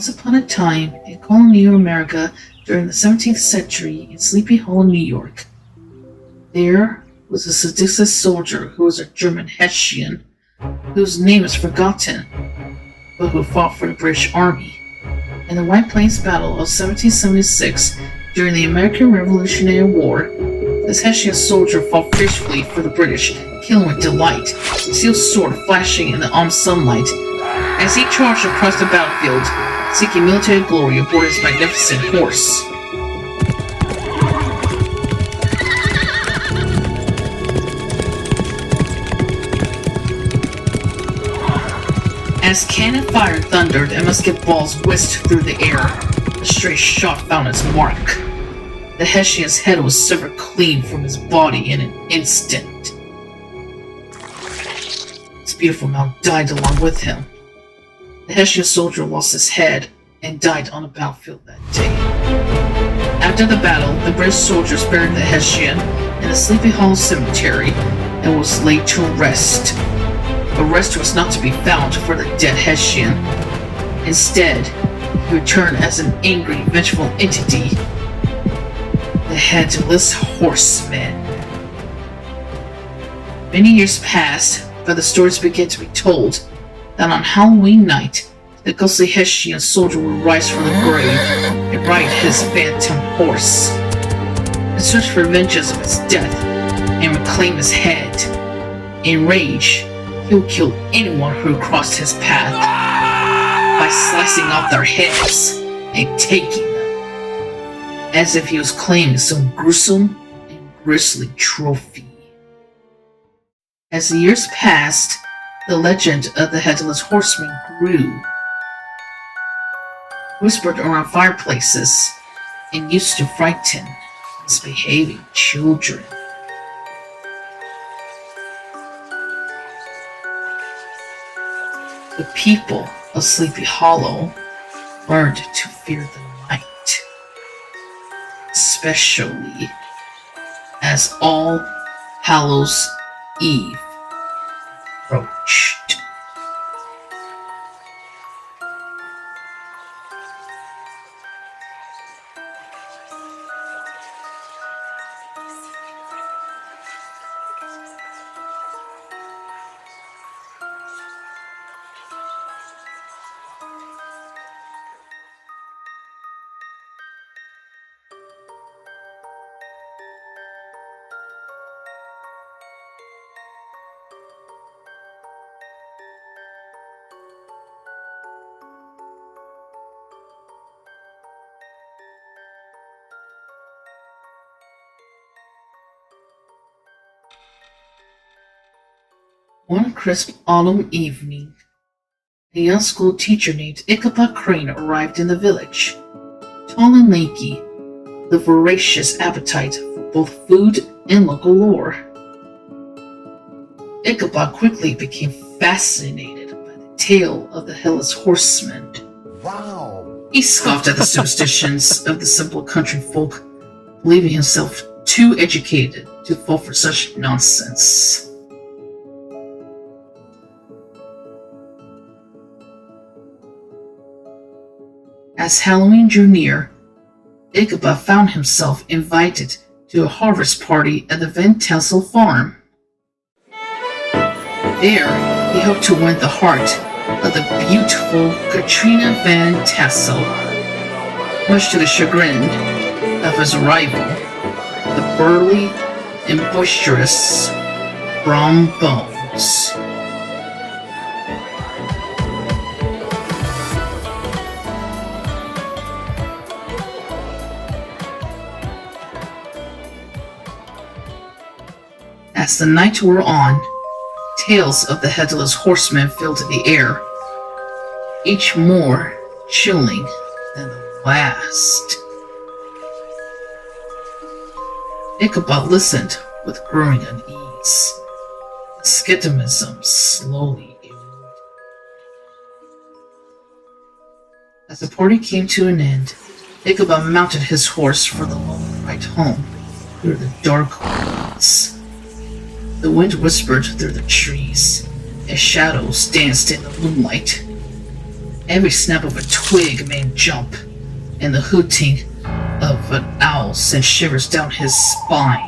Once upon a time, in colonial America during the 17th century in Sleepy Hollow, New York, there was a sadistic soldier who was a German Hessian, whose name is forgotten, but who fought for the British Army. In the White Plains Battle of 1776, during the American Revolutionary War, this Hessian soldier fought fiercely for the British, killing with delight, his steel sword flashing in the autumn sunlight, as he charged across the battlefield, seeking military glory aboard his magnificent horse. As cannon fire thundered and musket balls whisked through the air, a stray shot found its mark. The Hessian's head was severed clean from his body in an instant. His beautiful mount died along with him. The Hessian soldier lost his head and died on the battlefield that day. After the battle, the British soldiers buried the Hessian in a Sleepy Hollow cemetery and was laid to rest. A rest was not to be found for the dead Hessian. Instead, he returned as an angry, vengeful entity, the Headless Horseman. Many years passed, but the stories began to be told that on Halloween night, the ghostly Hessian soldier would rise from the grave and ride his phantom horse, in search for vengeance of his death, and reclaim his head. In rage, he would kill anyone who crossed his path by slicing off their heads and taking them, as if he was claiming some gruesome and grisly trophy. As the years passed, the legend of the Headless Horseman grew, whispered around fireplaces, and used to frighten misbehaving children. The people of Sleepy Hollow learned to fear the night, especially as All Hallows Eve approached. One crisp autumn evening, a young school teacher named Ichabod Crane arrived in the village. Tall and lanky, with a voracious appetite for both food and local lore. Ichabod quickly became fascinated by the tale of the Headless Horseman. Wow! He scoffed at the superstitions of the simple country folk, believing himself too educated to fall for such nonsense. As Halloween drew near, Ichabod found himself invited to a harvest party at the Van Tassel farm. There, he hoped to win the heart of the beautiful Katrina Van Tassel, much to the chagrin of his rival, the burly and boisterous Brom Bones. As the night wore on, tales of the Headless Horseman filled the air, each more chilling than the last. Ichabod listened with growing unease. Skepticism slowly eroded. As the party came to an end, Ichabod mounted his horse for the long ride home through the dark woods. The wind whispered through the trees, and shadows danced in the moonlight. Every snap of a twig made him jump, and the hooting of an owl sent shivers down his spine.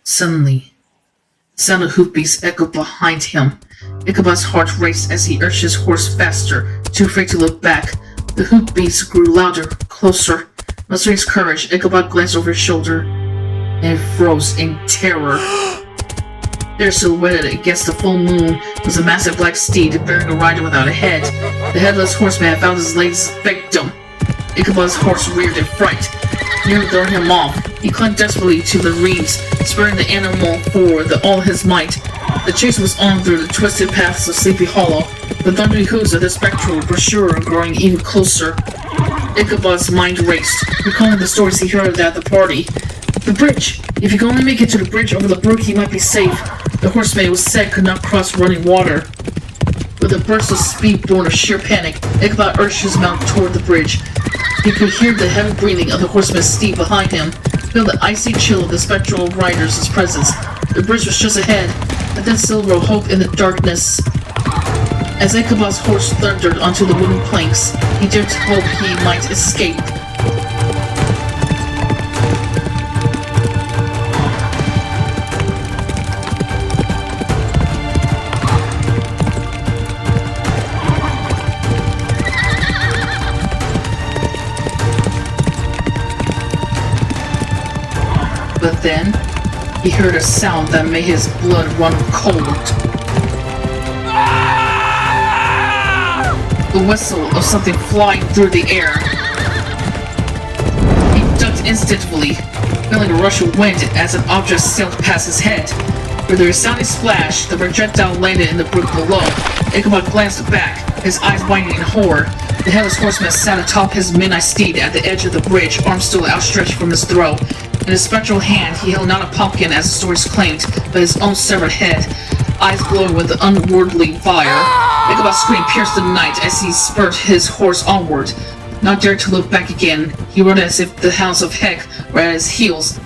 Suddenly, the sound of hoofbeats echoed behind him. Ichabod's heart raced as he urged his horse faster, too afraid to look back. The hoofbeats grew louder, closer. Mustering his courage, Ichabod glanced over his shoulder and froze in terror. There, silhouetted against the full moon, was a massive black steed bearing a rider without a head. The headless horseman had found his latest victim. Ichabod's horse reared in fright. Nearly throwing him off, he clung desperately to the reins, spurring the animal forward with all his might. The chase was on through the twisted paths of Sleepy Hollow, the thundering hooves of the spectral pursuer growing even closer. Ichabod's mind raced, recalling the stories he heard at the party. The bridge! If he could only make it to the bridge over the brook, he might be safe. The horseman, it was said, could not cross running water. With a burst of speed born of sheer panic, Ichabod urged his mount toward the bridge. He could hear the heavy breathing of the horseman's steed behind him, feel the icy chill of the spectral rider's presence. The bridge was just ahead, a thin silver of hope in the darkness. As Ichabod's horse thundered onto the wooden planks, he dared to hope he might escape. But then, he heard a sound that made his blood run cold. The whistle of something flying through the air. He ducked instinctively, feeling a rush of wind as an object sailed past his head. With a resounding splash, the projectile landed in the brook below. Ichabod glanced back, his eyes widening in horror. The headless horseman sat atop his midnight steed at the edge of the bridge, arms still outstretched from his throat. In his spectral hand, he held not a pumpkin as the stories claimed, but his own severed head, eyes glowing with unworldly fire. Ichabod's scream pierced the night as he spurred his horse onward. Not daring to look back again, he rode as if the hounds of Heck were at his heels,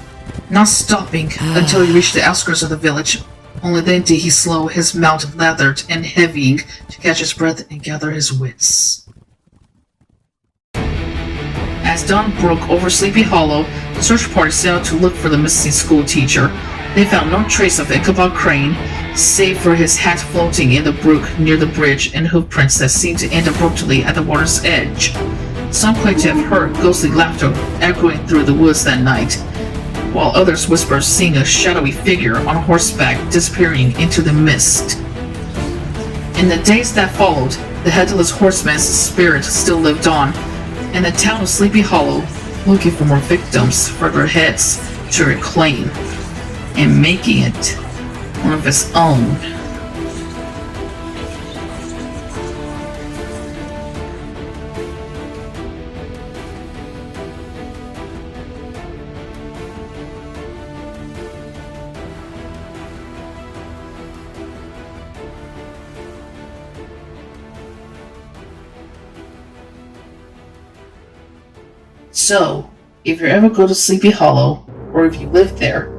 not stopping until he reached the outskirts of the village. Only then did he slow his mount lathered and heavying to catch his breath and gather his wits. As dawn broke over Sleepy Hollow, the search party set out to look for the missing school teacher. They found no trace of Ichabod Crane, save for his hat floating in the brook near the bridge and hoof prints that seemed to end abruptly at the water's edge. Some claimed to have heard ghostly laughter echoing through the woods that night, while others whispered seeing a shadowy figure on horseback disappearing into the mist. In the days that followed, the Headless Horseman's spirit still lived on, and the town of Sleepy Hollow, looking for more victims for their heads to reclaim, and making it one of its own. So, if you ever go to Sleepy Hollow, or if you live there,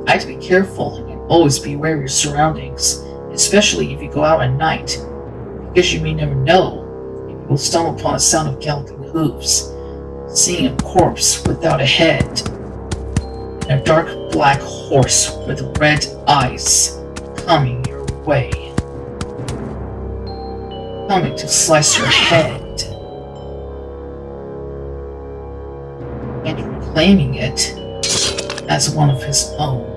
I'd be careful and always be aware of your surroundings, especially if you go out at night, because you may never know if you will stumble upon a sound of galloping hooves, seeing a corpse without a head, and a dark black horse with red eyes coming your way, coming to slice your head. And reclaiming it as one of his own.